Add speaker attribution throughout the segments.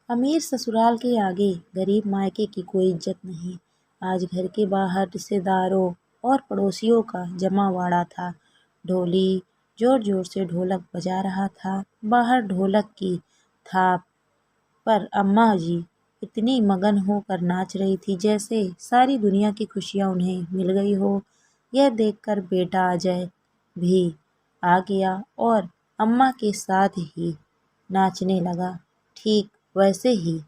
Speaker 1: अमीर ससुराल के आगे गरीब मायके की कोई इज्जत नहीं। आज घर के बाहर रिश्तेदारों और पड़ोसियों का जमावड़ा था। ढोली जोर जोर से ढोलक बजा रहा था। बाहर ढोलक की थाप पर अम्मा जी इतनी मगन होकर नाच रही थी जैसे सारी दुनिया की खुशियां उन्हें मिल गई हो। यह देखकर बेटा अजय भी आ गया और अम्मा के साथ ही नाचने लगा, ठीक वैसे ही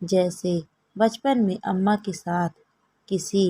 Speaker 1: जैसे बचपन में अम्मा के साथ किसी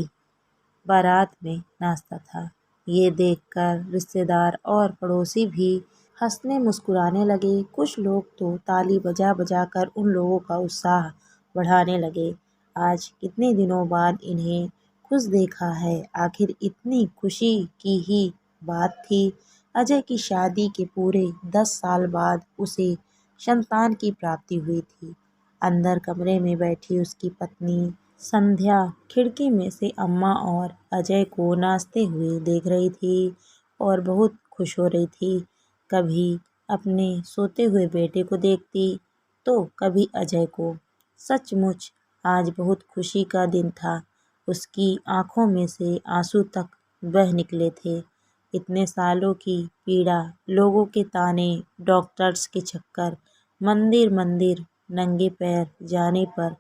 Speaker 1: बारात में नाचता था। ये देखकर रिश्तेदार और पड़ोसी भी हंसने मुस्कुराने लगे। कुछ लोग तो ताली बजा बजा कर उन लोगों का उत्साह बढ़ाने लगे। आज कितने दिनों बाद इन्हें खुश देखा है। आखिर इतनी खुशी की ही बात थी। अजय की शादी के पूरे 10 साल बाद उसे संतान की प्राप्ति हुई थी। अंदर कमरे में बैठी उसकी पत्नी संध्या खिड़की में से अम्मा और अजय को नाचते हुए देख रही थी और बहुत खुश हो रही थी। कभी अपने सोते हुए बेटे को देखती तो कभी अजय को। सचमुच आज बहुत खुशी का दिन था। उसकी आंखों में से आंसू तक बह निकले थे। इतने सालों की पीड़ा, लोगों के ताने, डॉक्टर्स के चक्कर, मंदिर मंदिर नंगे पैर जाने पर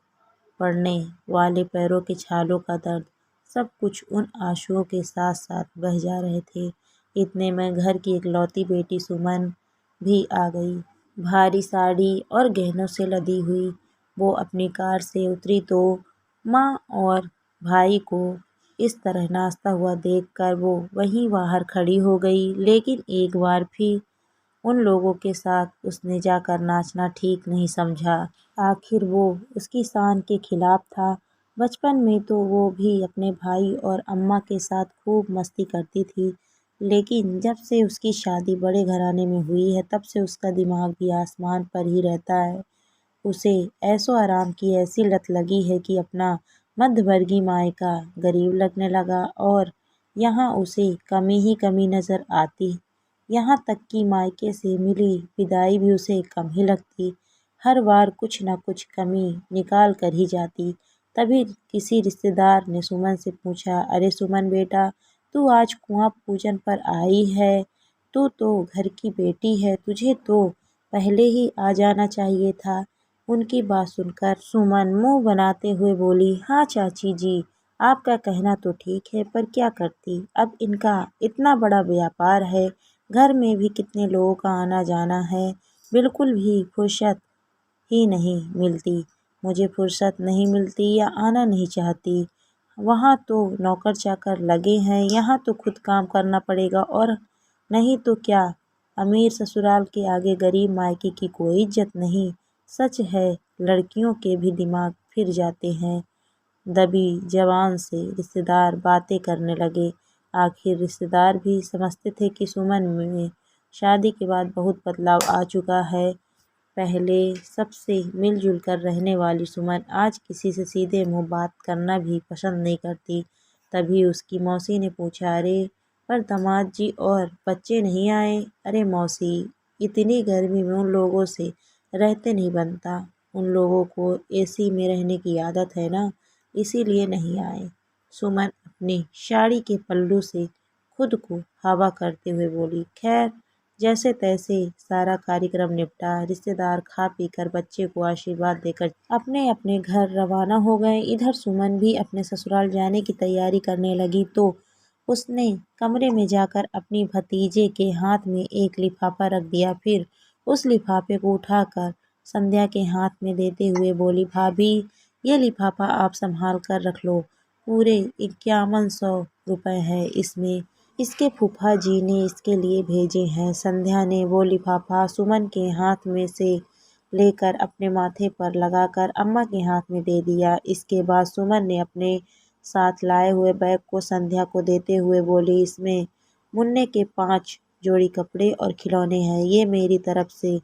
Speaker 1: पड़ने वाले पैरों के छालों का दर्द, सब कुछ उन आंसुओं के साथ साथ बह जा रहे थे। इतने में घर की इकलौती बेटी सुमन भी आ गई, भारी साड़ी और गहनों से लदी हुई। वो अपनी कार से उतरी तो माँ और भाई को इस तरह नाचता हुआ देखकर वो वहीं बाहर खड़ी हो गई। लेकिन एक बार फिर उन लोगों के साथ उसने जाकर नाचना ठीक नहीं समझा। आखिर वो उसकी शान के खिलाफ था। बचपन में तो वो भी अपने भाई और अम्मा के साथ खूब मस्ती करती थी, लेकिन जब से उसकी शादी बड़े घराने में हुई है तब से उसका दिमाग भी आसमान पर ही रहता है। उसे ऐशो आराम की ऐसी लत लगी है कि अपना मध्यवर्गीय मायका गरीब लगने लगा और यहाँ उसे कमी ही कमी नजर आती। यहाँ तक कि मायके से मिली विदाई भी उसे कम ही लगती। हर बार कुछ न कुछ कमी निकाल कर ही जाती। तभी किसी रिश्तेदार ने सुमन से पूछा, अरे सुमन बेटा, तू आज कुआं पूजन पर आई है? तू तो घर की बेटी है, तुझे तो पहले ही आ जाना चाहिए था। उनकी बात सुनकर सुमन मुंह बनाते हुए बोली, हाँ चाची जी, आपका कहना तो ठीक है, पर क्या करती, अब इनका इतना बड़ा व्यापार है, घर में भी कितने लोगों का आना जाना है, बिल्कुल भी फुर्सत ही नहीं मिलती। मुझे फुर्सत नहीं मिलती या आना नहीं चाहती। वहाँ तो नौकर चाकर लगे हैं, यहाँ तो खुद काम करना पड़ेगा और नहीं तो क्या। अमीर ससुराल के आगे गरीब मायके की कोई इज्जत नहीं। सच है, लड़कियों के भी दिमाग फिर जाते हैं। दबी जबान से रिश्तेदार बातें करने लगे। आखिर रिश्तेदार भी समझते थे कि सुमन में शादी के बाद बहुत बदलाव आ चुका है। पहले सबसे मिलजुल कर रहने वाली सुमन आज किसी से सीधे मुंह बात करना भी पसंद नहीं करती। तभी उसकी मौसी ने पूछा, अरे पर दामाद जी और बच्चे नहीं आए? अरे मौसी, इतनी गर्मी में उन लोगों से रहते नहीं बनता। उन लोगों को एसी में रहने की आदत है ना, इसीलिए नहीं आए। सुमन अपनी साड़ी के पल्लू से खुद को हवा करते हुए बोली, खैर जैसे तैसे सारा कार्यक्रम निपटा। रिश्तेदार खा पी कर बच्चे को आशीर्वाद देकर अपने अपने घर रवाना हो गए। इधर सुमन भी अपने ससुराल जाने की तैयारी करने लगी तो उसने कमरे में जाकर अपनी भतीजे के हाथ में एक लिफाफा रख दिया। फिर उस लिफाफे को उठाकर संध्या के हाथ में देते हुए बोली, भाभी ये लिफाफा आप संभाल कर रख लो, पूरे 5100 रुपए है इसमें, इसके फूफा जी ने इसके लिए भेजे हैं। संध्या ने वो लिफाफा सुमन के हाथ में से लेकर अपने माथे पर लगाकर अम्मा के हाथ में दे दिया। इसके बाद सुमन ने अपने साथ लाए हुए बैग को संध्या को देते हुए बोली, इसमें मुन्ने के 5 जोड़ी कपड़े और खिलौने हैं, ये मेरी तरफ से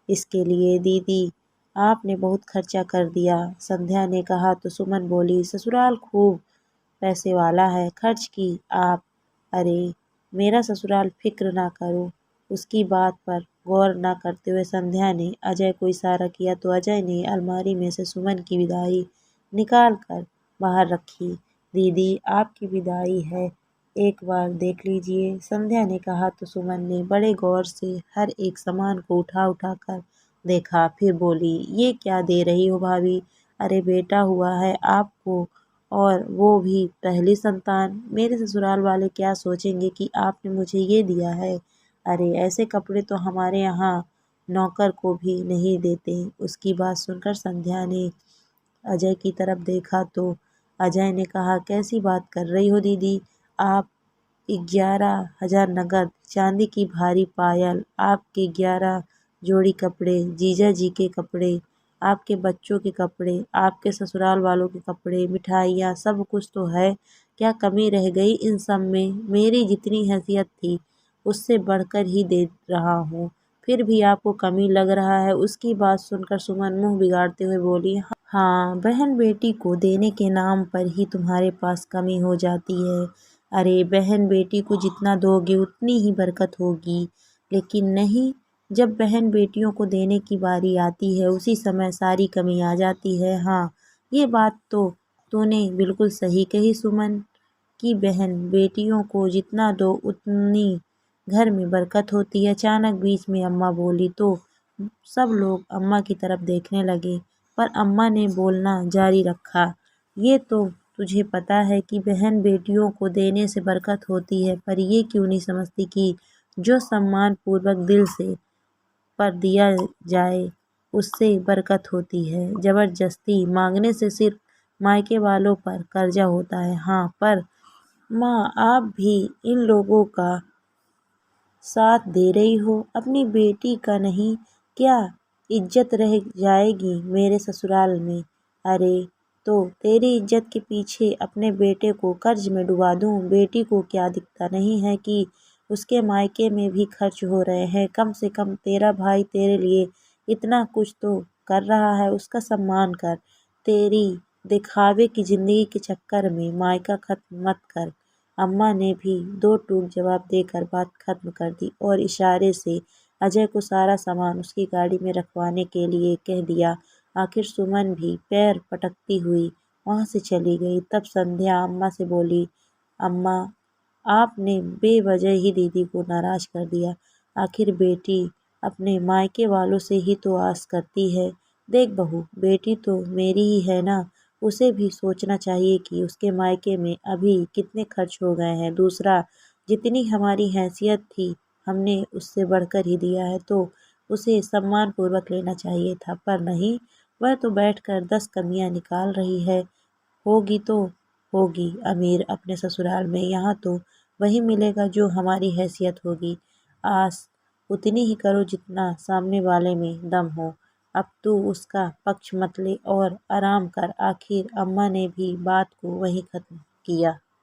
Speaker 1: इसके लिए। दीदी आपने बहुत खर्चा कर दिया, संध्या ने कहा तो सुमन बोली, ससुराल खूब पैसे वाला है, खर्च की आप। अरे मेरा ससुराल फिक्र ना करो, उसकी बात पर गौर न करते हुए संध्या ने अजय को इशारा किया तो अजय ने अलमारी में से सुमन की विदाई निकाल कर बाहर रखी। दीदी आपकी विदाई है, एक बार देख लीजिए, संध्या ने कहा तो सुमन ने बड़े गौर से हर एक सामान को उठा उठा कर देखा। फिर बोली, ये क्या दे रही हो भाभी? अरे बेटा हुआ है आपको, और वो भी पहली संतान। मेरे ससुराल वाले क्या सोचेंगे कि आपने मुझे ये दिया है? अरे ऐसे कपड़े तो हमारे यहाँ नौकर को भी नहीं देते। उसकी बात सुनकर संध्या ने अजय की तरफ देखा तो अजय ने कहा, कैसी बात कर रही हो दीदी? आप 11,000 नगद, चांदी की भारी पायल, आपके 11 जोड़ी कपड़े, जीजा जी के कपड़े, आपके बच्चों के कपड़े, आपके ससुराल वालों के कपड़े, मिठाइयाँ, सब कुछ तो है। क्या कमी रह गई इन सब में? मेरी जितनी हैसियत थी उससे बढ़कर ही दे रहा हूँ, फिर भी आपको कमी लग रहा है। उसकी बात सुनकर सुमन मुंह बिगाड़ते हुए बोली, हाँ बहन बेटी को देने के नाम पर ही तुम्हारे पास कमी हो जाती है। अरे बहन बेटी को जितना दोगे उतनी ही बरकत होगी, लेकिन नहीं, जब बहन बेटियों को देने की बारी आती है उसी समय सारी कमी आ जाती है। हाँ ये बात तो तूने बिल्कुल सही कही सुमन, की बहन बेटियों को जितना दो उतनी घर में बरकत होती है। अचानक बीच में अम्मा बोली तो सब लोग अम्मा की तरफ देखने लगे, पर अम्मा ने बोलना जारी रखा, ये तो तुझे पता है कि बहन बेटियों को देने से बरकत होती है, पर ये क्यों नहीं समझती कि जो सम्मान पूर्वक दिल से पर दिया जाए उससे बरकत होती है। जबरदस्ती मांगने से सिर्फ मायके वालों पर कर्जा होता है। हाँ पर माँ आप भी इन लोगों का साथ दे रही हो, अपनी बेटी का नहीं, क्या इज्जत रह जाएगी मेरे ससुराल में? अरे तो तेरी इज्जत के पीछे अपने बेटे को कर्ज में डुबा दूं? बेटी को क्या दिखता नहीं है कि उसके मायके में भी खर्च हो रहे हैं? कम से कम तेरा भाई तेरे लिए इतना कुछ तो कर रहा है, उसका सम्मान कर। तेरी दिखावे की जिंदगी के चक्कर में मायका खत्म मत कर। अम्मा ने भी दो टूक जवाब देकर बात खत्म कर दी और इशारे से अजय को सारा सामान उसकी गाड़ी में रखवाने के लिए कह दिया। आखिर सुमन भी पैर पटकती हुई वहां से चली गई। तब संध्या अम्मा से बोली, अम्मा आपने बेवजह ही दीदी को नाराज कर दिया। आखिर बेटी अपने मायके वालों से ही तो आस करती है। देख बहू, बेटी तो मेरी ही है ना, उसे भी सोचना चाहिए कि उसके मायके में अभी कितने खर्च हो गए हैं। दूसरा, जितनी हमारी हैसियत थी हमने उससे बढ़कर ही दिया है, तो उसे सम्मान पूर्वक लेना चाहिए था, पर नहीं, वह तो बैठकर 10 कमियां निकाल रही है। होगी तो होगी अमीर अपने ससुराल में, यहाँ तो वही मिलेगा जो हमारी हैसियत होगी। आस उतनी ही करो जितना सामने वाले में दम हो। अब तू उसका पक्ष मत ले और आराम कर। आखिर अम्मा ने भी बात को वहीं खत्म किया।